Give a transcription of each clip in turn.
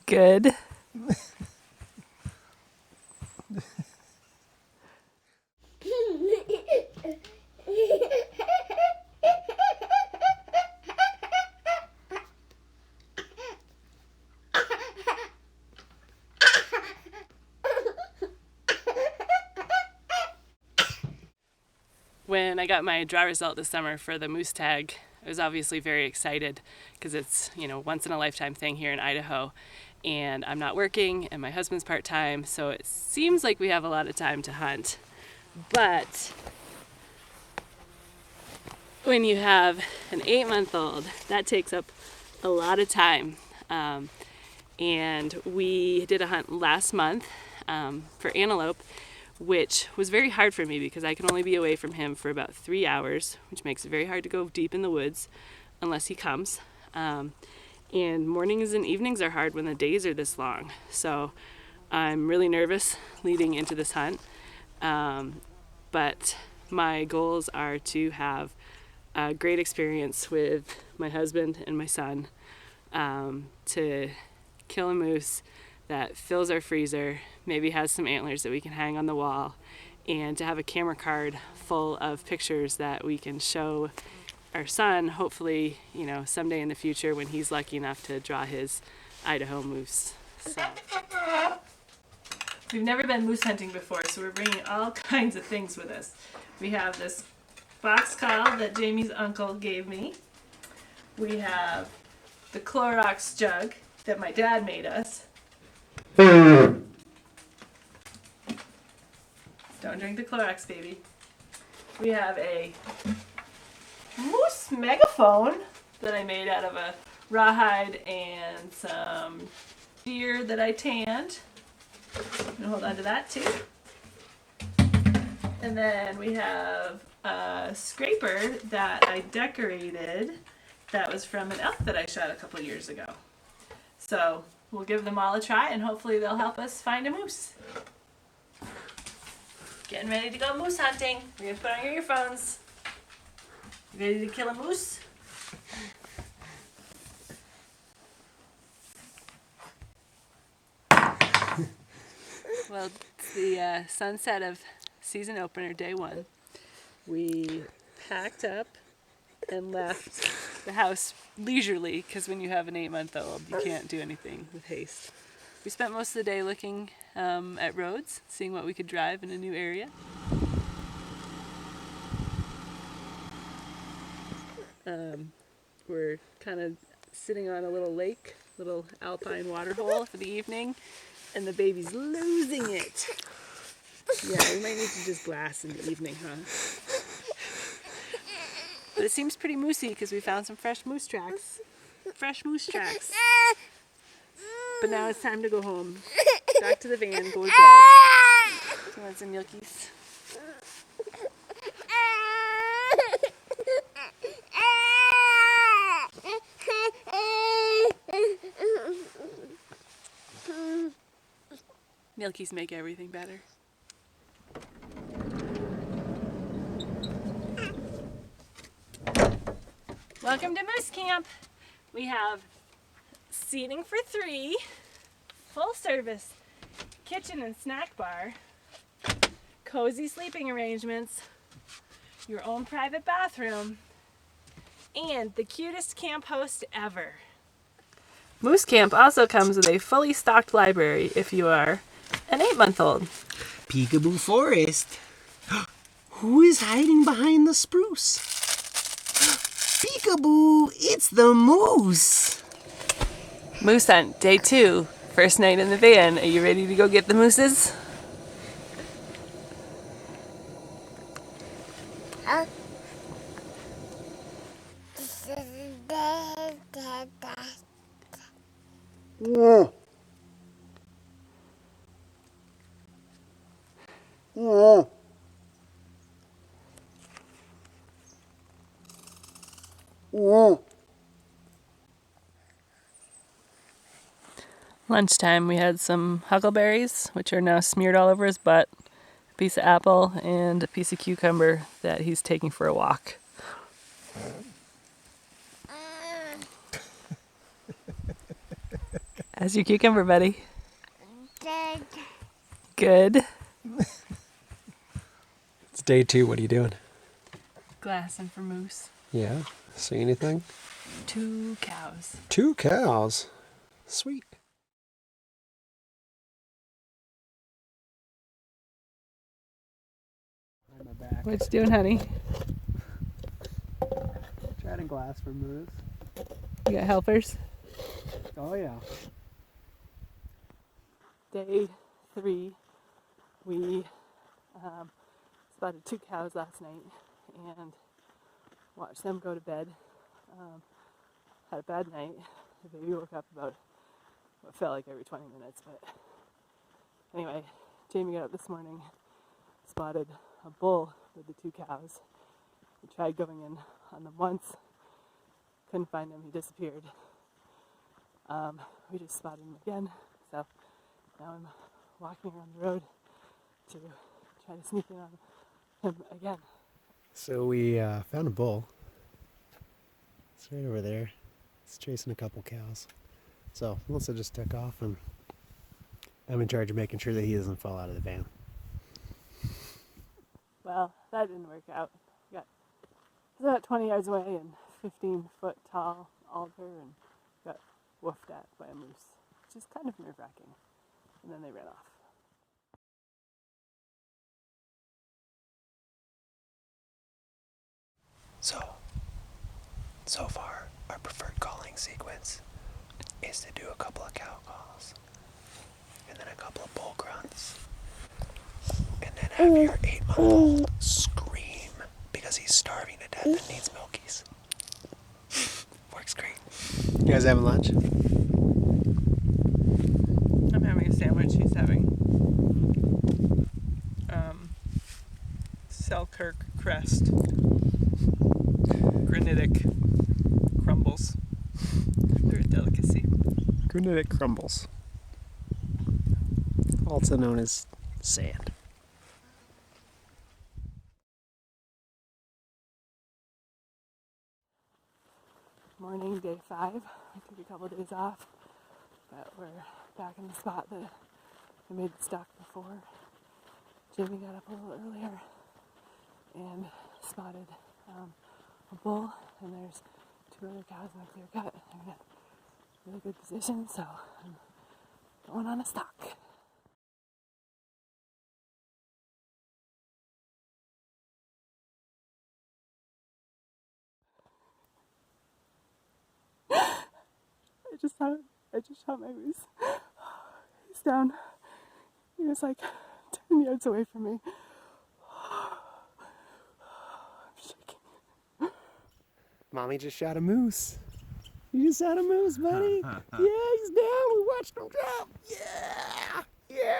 Good. When I got my draw result this summer for the moose tag, I was obviously very excited because it's, once in a lifetime thing here in Idaho, and I'm not working and my husband's part-time, so it seems like we have a lot of time to hunt. But when you have an 8-month-old, that takes up a lot of time. And we did a hunt last month for antelope, which was very hard for me because I can only be away from him for about 3 hours, which makes it very hard to go deep in the woods unless he comes. And mornings and evenings are hard when the days are this long. So I'm really nervous leading into this hunt. But my goals are to have a great experience with my husband and my son, to kill a moose that fills our freezer, maybe has some antlers that we can hang on the wall, and to have a camera card full of pictures that we can show our son, hopefully, someday in the future when he's lucky enough to draw his Idaho moose. So. We've never been moose hunting before, so we're bringing all kinds of things with us. We have this box call that Jamie's uncle gave me. We have the Clorox jug that my dad made us. Don't drink the Clorox, baby. We have a moose megaphone that I made out of a rawhide and some deer that I tanned. I'm gonna hold on to that too. And then we have a scraper that I decorated that was from an elk that I shot a couple years ago. So we'll give them all a try and hopefully they'll help us find a moose. Getting ready to go moose hunting. We're going to put on your earphones. You ready to kill a moose? Well, it's the sunset of season opener, day 1. We packed up and left the house leisurely because when you have an 8-month-old, you can't do anything with haste. We spent most of the day looking at roads, seeing what we could drive in a new area. We're kind of sitting on a little lake, little alpine water hole for the evening, and the baby's losing it. Yeah, we might need to just glass in the evening, huh? But it seems pretty moosey because we found some fresh moose tracks. Fresh moose tracks. But now it's time to go home. Back to the van, go to bed. You want some milkies? Milkies make everything better. Welcome to Moose Camp. We have seating for 3, full service kitchen and snack bar, cozy sleeping arrangements, your own private bathroom, and the cutest camp host ever. Moose Camp also comes with a fully stocked library if you are an 8-month-old. Peekaboo Forest. Who is hiding behind the spruce? Peekaboo, it's the moose. Moose hunt, day 2. First night in the van. Are you ready to go get the mooses? Lunchtime, we had some huckleberries, which are now smeared all over his butt, a piece of apple, and a piece of cucumber that he's taking for a walk. How's your cucumber, buddy? Good. Good. It's day 2. What are you doing? Glassing for moose. Yeah. See anything? 2 cows. 2 cows. Sweet. What you doing, honey? Trying to glass for moose. You got helpers? Oh yeah. Day 3. We spotted 2 cows last night and watched them go to bed. Had a bad night. The baby woke up about what felt like every 20 minutes, but anyway, Jamie got up this morning, spotted a bull with the 2 cows. We tried going in on them once, couldn't find him, he disappeared. We just spotted him again, so now I'm walking around the road to try to sneak in on him again. So we found a bull. It's right over there. It's chasing a couple cows. So Melissa just took off, and I'm in charge of making sure that he doesn't fall out of the van. Well, that didn't work out. Got about 20 yards away and 15-foot tall alder and got woofed at by a moose, which is kind of nerve-wracking. And then they ran off. So far, our preferred calling sequence is to do a couple of cow calls, and then a couple of bull grunts, and then have your 8-month-old scream because he's starving to death and needs milkies. Works great. You guys having lunch? I'm having a sandwich. He's having Selkirk crest granitic crumbles. They're a delicacy. Granitic crumbles. Also known as sand. Morning, day 5. I took a couple of days off, but we're back in the spot that I made the stock before. Jamie got up a little earlier and spotted a bull, and there's 2 other cows in a clear cut. They're in a really good position, so I'm going on a stalk. I just shot my moose. He's down. He was like 10 yards away from me. I'm shaking. Mommy just shot a moose. You just shot a moose, buddy. Yeah, he's down. We watched him drop. Yeah. Yeah.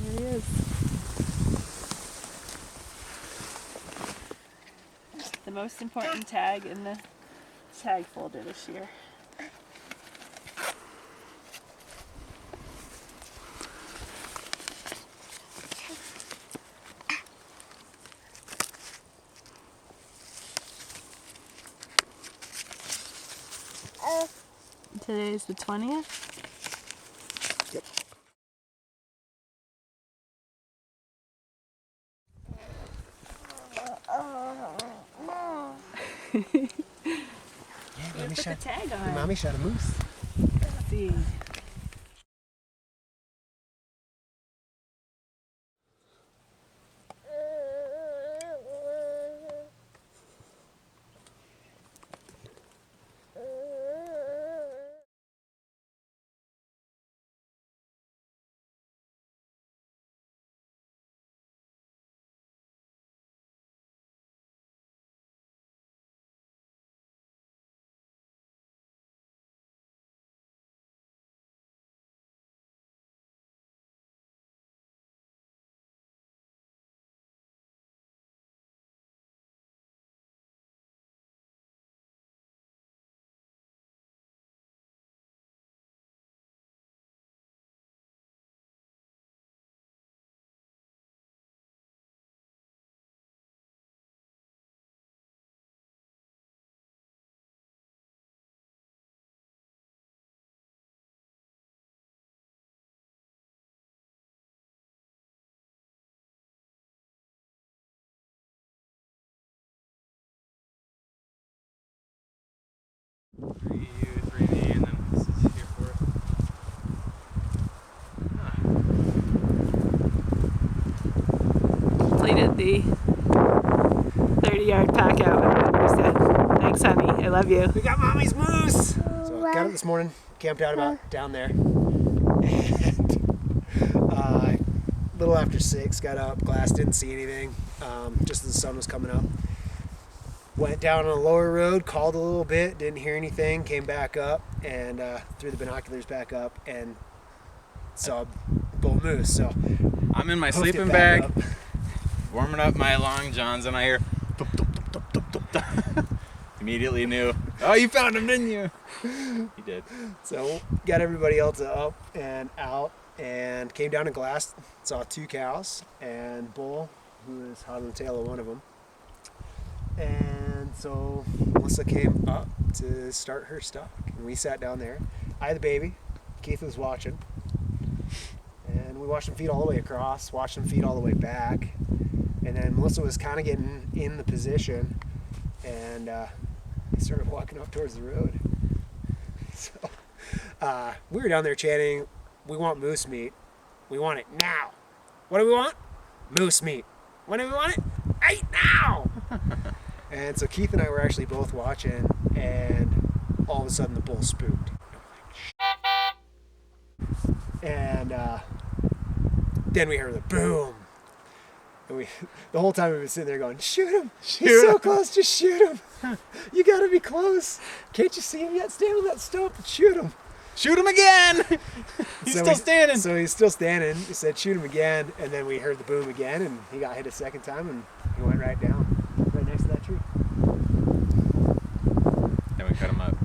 Here he is. The most important tag in the tag folder this year. Today's the 20th. Yeah, Put the tag on. Mommy shot a moose. Let's see. 3U, 3V, and then this is here for it. Completed the 30-yard pack out. You said, thanks, honey. I love you. We got mommy's moose! So got up this morning, camped out about down there. And a little after 6, got up, glass, didn't see anything, just as the sun was coming up. Went down on a lower road, called a little bit, didn't hear anything, came back up and threw the binoculars back up and saw a bull moose. So I'm in my hooked it sleeping back bag, up. warming up my long johns, and I hear thump, thump, thump, thump, thump, thump. Immediately knew, oh, you found him, didn't you? He did. So got everybody else up and out and came down to glass, saw 2 cows and bull, who was hot on the tail of one of them. And so Melissa came up to start her stock, and we sat down there. I had the baby, Keith was watching, and we watched him feed all the way across, watched him feed all the way back, and then Melissa was kind of getting in the position, and he started walking up towards the road. So we were down there chanting, we want moose meat. We want it now. What do we want? Moose meat. When do we want it? Right now! And so Keith and I were actually both watching, and all of a sudden the bull spooked. And then we heard the boom. And the whole time we were sitting there going, shoot him! He's so close, just shoot him! You gotta be close! Can't you see him yet? Stand on that stump and shoot him! Shoot him again! He's So still standing. So he's still standing. He said, shoot him again, and then we heard the boom again, and he got hit a second time, and he went right down, right next to that tree. Then we cut him up.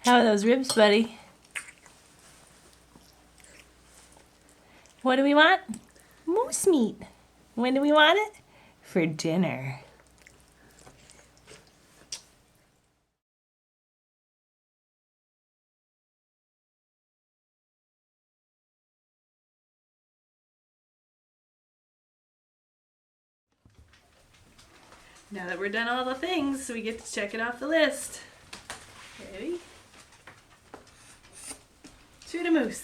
How are those ribs, buddy? What do we want? Moose meat. When do we want it? For dinner. Now that we're done all the things, we get to check it off the list. Ready? Shoot a moose.